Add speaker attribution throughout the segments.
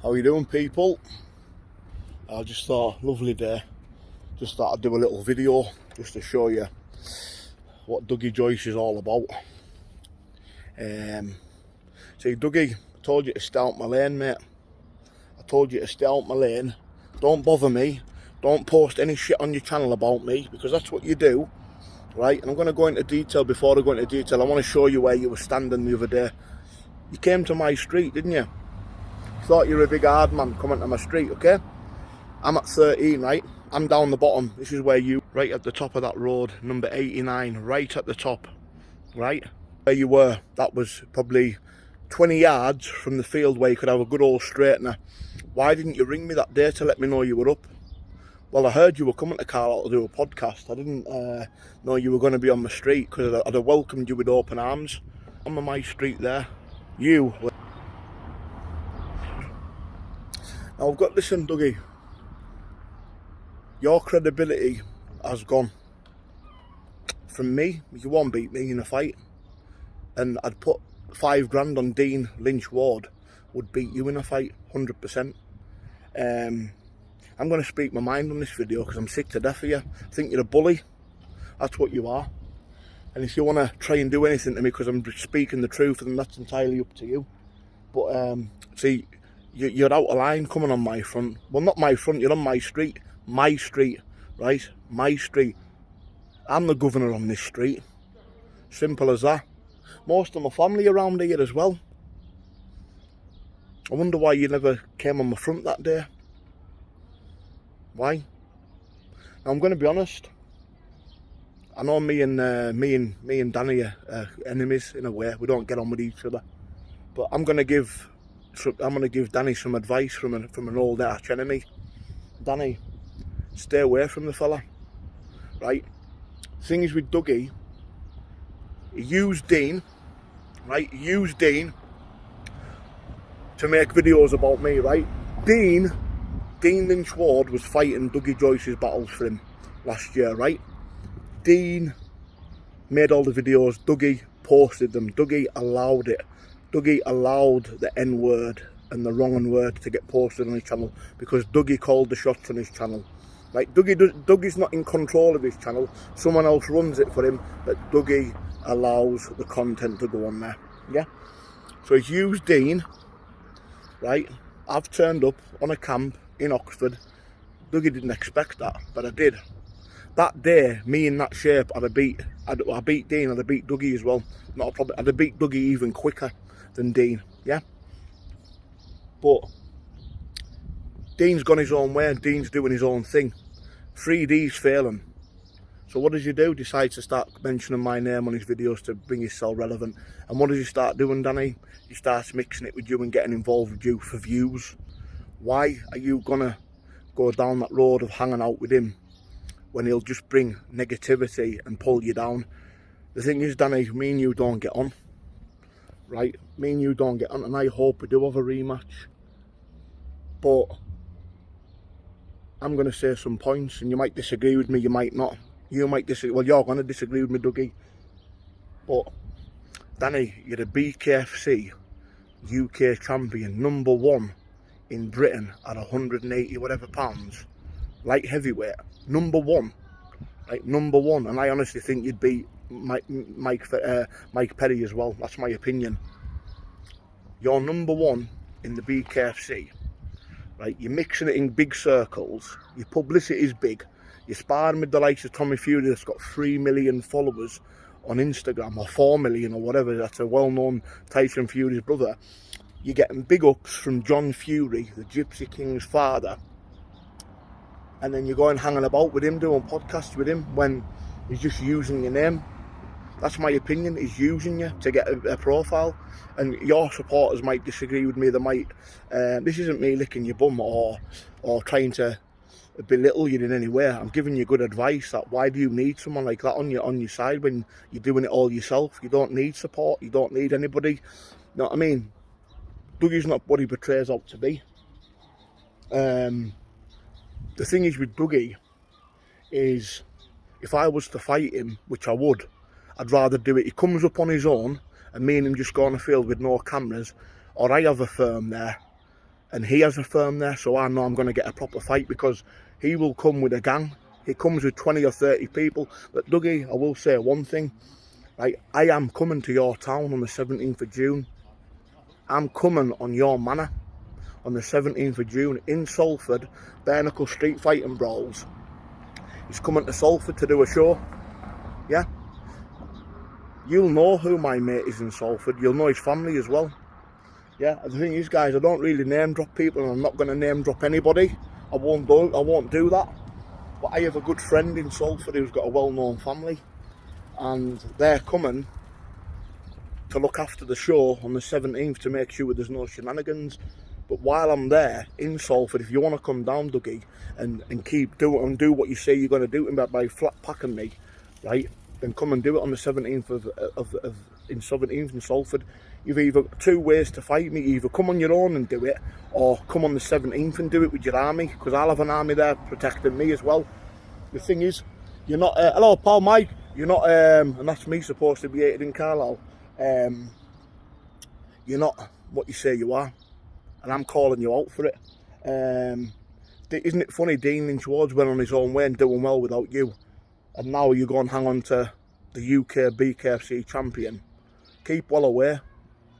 Speaker 1: How you doing, people? I just thought, lovely day. Just thought I'd do a little video just to show you what Dougie Joyce is all about. See, Dougie, I told you to stay out my lane, mate. I told you to stay out my lane. Don't bother me. Don't post any shit on your channel about me, because that's what you do, right? And I'm going to go into detail. Before I go into detail, I want to show you where you were standing the other day. You came to my street, didn't you? Thought you were a big hard man coming to my street, okay? I'm at 13, right? I'm down the bottom. This is where you, right at the top of that road, number 89, right at the top, right? Where you were, that was probably 20 yards from the field where you could have a good old straightener. Why didn't you ring me that day to let me know you were up? Well, I heard you were coming to Carlisle to do a podcast. I didn't know you were going to be on my street, because I'd have welcomed you with open arms. I'm on my street there. You were... Now, I've got, listen, Dougie, your credibility has gone. From me, you won't beat me in a fight. And I'd put 5 grand on Dean Lynch Ward would beat you in a fight, 100%. I'm going to speak my mind on this video because I'm sick to death of you. I think you're a bully. That's what you are. And if you want to try and do anything to me because I'm speaking the truth, then that's entirely up to you. But, see, you're out of line coming on my front. Well, not my front, you're on my street. My street, right? My street. I'm the governor on this street. Simple as that. Most of my family around here as well. I wonder why you never came on my front that day. Why? Now, I'm going to be honest. I know me and Danny are enemies in a way. We don't get on with each other. But I'm going to give Danny some advice from an old arch enemy. Danny, stay away from the fella, right? Thing is with Dougie, he used Dean, right? He used Dean to make videos about me, right? Dean Lynch Ward was fighting Dougie Joyce's battles for him last year, right? Dean made all the videos, Dougie posted them, Dougie allowed it. Dougie allowed the N-word and the wrong word to get posted on his channel because Dougie called the shots on his channel. Like, Dougie's not in control of his channel. Someone else runs it for him, but Dougie allows the content to go on there. Yeah? So he's used Dean, right? I've turned up on a camp in Oxford. Dougie didn't expect that, but I did. That day, me in that shape, I beat Dean, I'd have beat Dougie as well. Not a problem. I'd have beat Dougie even quicker than Dean, yeah? But Dean's gone his own way and Dean's doing his own thing. 3D's failing. So what does he do? Decides to start mentioning my name on his videos to bring himself relevant. And what does he start doing, Danny? He starts mixing it with you and getting involved with you for views. Why are you gonna go down that road of hanging out with him when he'll just bring negativity and pull you down? The thing is, Danny, me and you don't get on. Right? Me and you don't get on, and I hope we do have a rematch. But I'm going to say some points, and you might disagree with me, you might not. You might disagree. Well, you're going to disagree with me, Dougie. But, Danny, you're the BKFC UK champion, #1 in Britain at 180 whatever pounds. Light heavyweight. #1. Like, #1. And I honestly think you'd beat Mike Perry as well. That's my opinion. You're #1 in the BKFC. Right, you're mixing it in big circles. Your publicity is big. You're sparring with the likes of Tommy Fury that's got 3 million followers on Instagram, or 4 million or whatever. That's a well-known Tyson Fury's brother. You're getting big ups from John Fury, the Gypsy King's father. And then you're going hanging about with him, doing podcasts with him when he's just using your name. That's my opinion. He's using you to get a profile. And your supporters might disagree with me. They might. This isn't me licking your bum or trying to belittle you in any way. I'm giving you good advice. That why do you need someone like that on your side when you're doing it all yourself? You don't need support. You don't need anybody. You know what I mean? Dougie's not what he portrays out to be. The thing is with Dougie is, if I was to fight him, which I would, I'd rather do it. He comes up on his own and me and him just go on a field with no cameras, or I have a firm there and he has a firm there, so I know I'm going to get a proper fight, because he will come with a gang. He comes with 20 or 30 people. But Dougie, I will say one thing, right? I am coming to your town on the 17th of June. I'm coming on your manor on the 17th of June in Salford, bare knuckle street fighting brawls. He's coming to Salford to do a show. Yeah? You'll know who my mate is in Salford. You'll know his family as well. Yeah, the thing is, guys, I don't really name drop people, and I'm not going to name drop anybody. I won't do that. But I have a good friend in Salford who's got a well-known family, and they're coming to look after the show on the 17th to make sure there's no shenanigans. But while I'm there in Salford, if you want to come down, Dougie, and keep doing and do what you say you're going to do, and by flat packing me, right, then come and do it on the 17th in Salford. You've either two ways to fight me. Either come on your own and do it, or come on the 17th and do it with your army, because I'll have an army there protecting me as well. The thing is, you're not hello pal Mike, you're not and that's me supposed to be hated in Carlisle. You're not what you say you are, and I'm calling you out for it. Isn't it funny, Dean Lynch Ward's went on his own way and doing well without you, and now you go and hang on to the UK BKFC champion. Keep well away,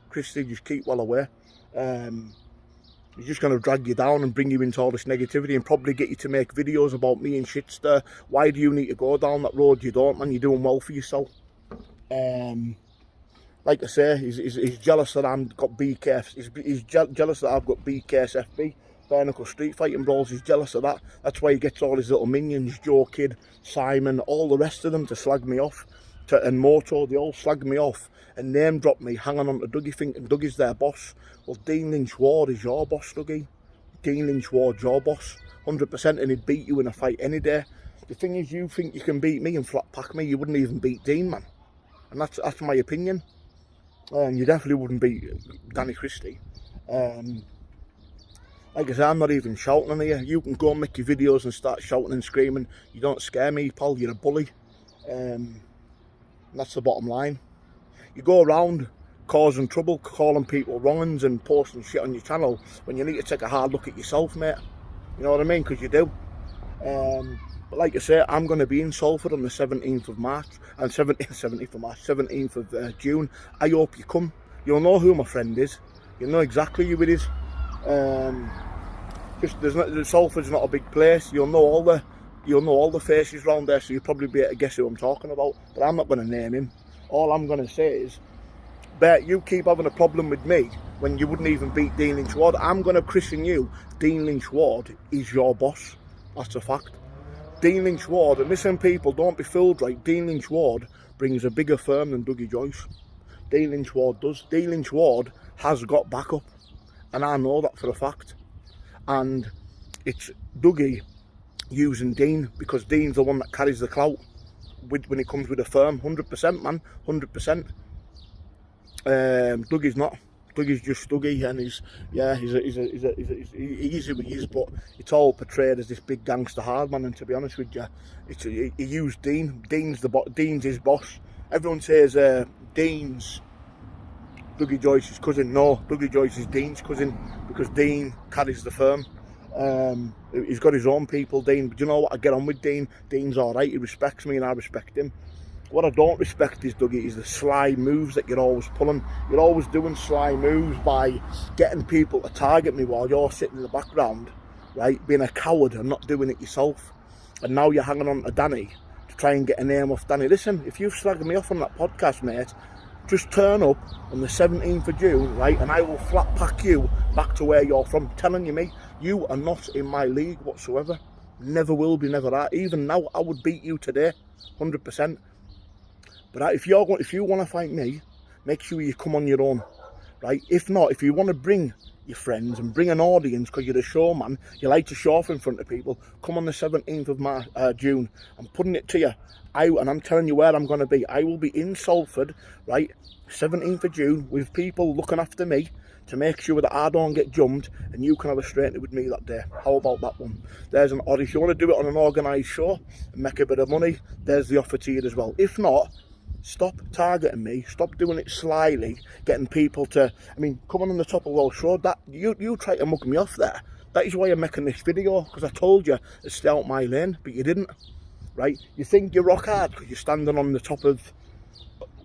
Speaker 1: Christy, just keep well away. He's just going to drag you down and bring you into all this negativity, and probably get you to make videos about me and shitster. Why do you need to go down that road? You don't, man. You're doing well for yourself. Like I say, he's jealous that I've got BKF. He's jealous that I've got BKSFB, bare knuckle street fighting brawls. He's jealous of that. That's why he gets all his little minions, Joe Kid, Simon, all the rest of them to slag me off. And Moto, they all slag me off and name drop me, hanging on to Dougie, thinking Dougie's their boss. Well, Dean Lynch Ward is your boss, Dougie. Dean Lynch Ward's your boss, 100%, and he'd beat you in a fight any day. The thing is, you think you can beat me and flat pack me, you wouldn't even beat Dean, man. And that's my opinion. And you definitely wouldn't beat Danny Christie. Like I said, I'm not even shouting at you. You can go and make your videos and start shouting and screaming. You don't scare me, pal. You're a bully. And that's the bottom line. You go around causing trouble, calling people wrong-uns and posting shit on your channel when you need to take a hard look at yourself, mate. You know what I mean? Because you do. But like I say, I'm going to be in Salford on the 17th of March, and 17th of June. I hope you come. You'll know who my friend is. You'll know exactly who it is. Salford's not a big place. You'll know all the faces round there, so you'll probably be able to guess who I'm talking about. But I'm not going to name him. All I'm going to say is, bet you keep having a problem with me when you wouldn't even beat Dean Lynch Ward. I'm going to christen you. Dean Lynch Ward is your boss. That's a fact. Dean Lynch Ward, and listen people, don't be fooled, right? Dean Lynch Ward brings a bigger firm than Dougie Joyce. Dean Lynch Ward does. Dean Lynch Ward has got backup, and I know that for a fact. And it's Dougie using Dean, because Dean's the one that carries the clout when he comes with a firm. 100%, man, 100%. Dougie's not. Dougie's just Dougie, and he's who he is, but it's all portrayed as this big gangster hard man. And to be honest with you, he used Dean. Dean's his boss. Everyone says Dean's Dougie Joyce's cousin. No, Dougie Joyce is Dean's cousin, because Dean carries the firm. He's got his own people, Dean. But you know what? I get on with Dean. Dean's all right. He respects me, and I respect him. What I don't respect is, Dougie, is the sly moves that you're always pulling. You're always doing sly moves by getting people to target me while you're sitting in the background, right? Being a coward and not doing it yourself. And now you're hanging on to Danny to try and get a name off Danny. Listen, if you've slagged me off on that podcast, mate, just turn up on the 17th of June, right? And I will flat pack you back to where you're from. Telling you, mate, you are not in my league whatsoever. Never will be, never are. Even now, I would beat you today, 100%. But if you want to fight me, make sure you come on your own, right? If not, if you want to bring your friends and bring an audience because you're a showman, you like to show off in front of people, come on the 17th of June. I'm putting it to you. And I'm telling you where I'm going to be. I will be in Salford, right, 17th of June, with people looking after me to make sure that I don't get jumped, and you can have a straightener with me that day. How about that one? There's an odd. If you want to do it on an organised show and make a bit of money, there's the offer to you as well. If not, Stop targeting me. Stop doing it slyly, getting people to, I mean, coming on the top of Welsh Road, that you try to mug me off there. That is why I'm making this video, because I told you to stay out my lane, but you didn't, right? You think you're rock hard because you're standing on the top of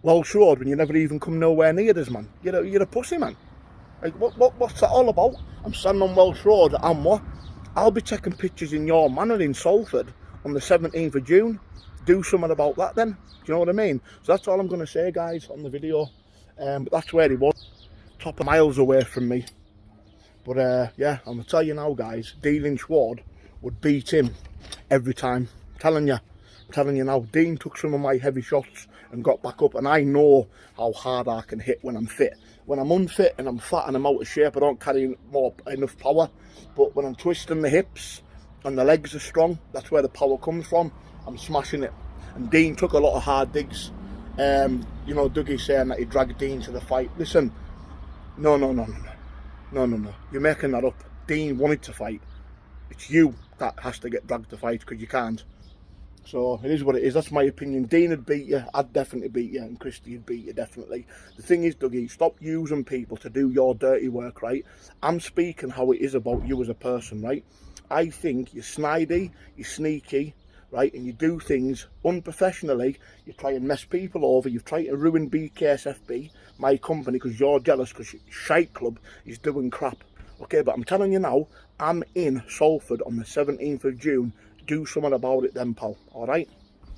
Speaker 1: Welsh Road when you never even come nowhere near this, man. You're a pussy, man. Like, what's that all about? I'm standing on Welsh Road, and what? I'll be taking pictures in your manor in Salford on the 17th of June. Do something about that then. Do you know what I mean? So that's all I'm going to say, guys, on the video. But that's where he was. Top of miles away from me. But yeah, I'm going to tell you now, guys, Dean Schward would beat him every time. I'm telling you now, Dean took some of my heavy shots and got back up, and I know how hard I can hit when I'm fit. When I'm unfit and I'm fat and I'm out of shape, I don't carry enough power. But when I'm twisting the hips and the legs are strong, that's where the power comes from. I'm smashing it. And Dean took a lot of hard digs. You know, Dougie saying that he dragged Dean to the fight. Listen, no. You're making that up. Dean wanted to fight. It's you that has to get dragged to fight because you can't. So it is what it is. That's my opinion. Dean would beat you. I'd definitely beat you, and Christy would beat you, definitely. The thing is, Dougie, stop using people to do your dirty work, right? I'm speaking how it is about you as a person, right? I think you're snidey, you're sneaky, right? And you do things unprofessionally. You try and mess people over. You've tried to ruin BKSFB, my company, because you're jealous because Shite Club is doing crap. Okay, but I'm telling you now, I'm in Salford on the 17th of June. Do something about it then, pal. All right?